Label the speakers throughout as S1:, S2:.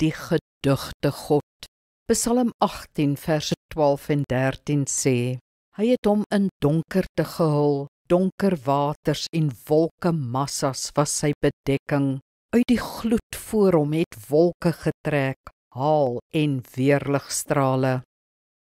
S1: die gedigte God. Psalm 18 verse 12 en 13 sê, hy het hom in donkerte gehul, donker waters en wolkemassas was sy bedekking. Uit die gloed voor hom het wolke getrek, haal en weerligstrale.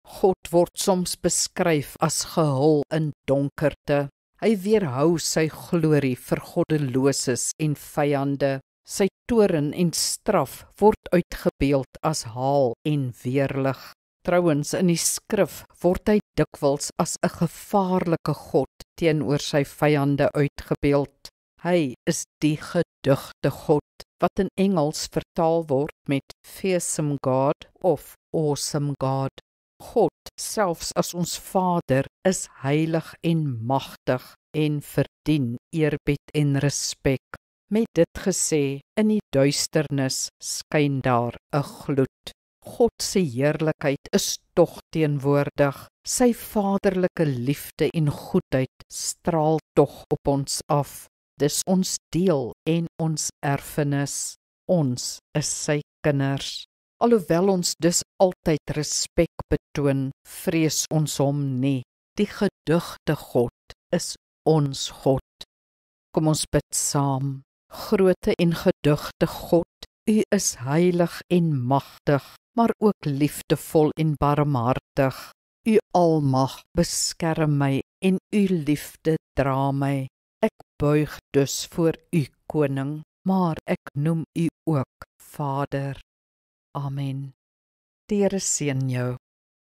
S1: God word soms beskryf as gehul in donkerte. Hy weerhou sy glorie vir goddeloses en vyande. Sy toorn en straf word uitgebeeld as haal en weerlig. Trouwens, in die skrif word hy dikwels as 'n gevaarlike God teenoor sy vyande uitgebeeld. Hy is die gedigte God, wat in Engels vertaal word met fearsome God of awesome God. God, selfs as ons Vader, is heilig en magtig en verdien eerbied en respek. Met dit gesê, in die duisternis skyn daar 'n gloed. God se heerlikheid is tog teenwoordig. Sy vaderlike liefde en goedheid straal tog op ons af. Dis ons deel en ons erfenis. Ons is sy kinders. Alhoewel ons dus altyd respek betoon, vrees ons hom nie. Die gedigte God is ons God. Kom ons bid saam. Grote en gedigte God, U is heilig en magtig, maar ook liefdevol en barmhartig. U almag beskerm my en U liefde dra my. Ek buig dus voor U koning, maar ek noem U ook Vader. Amen. Die Here seën jou.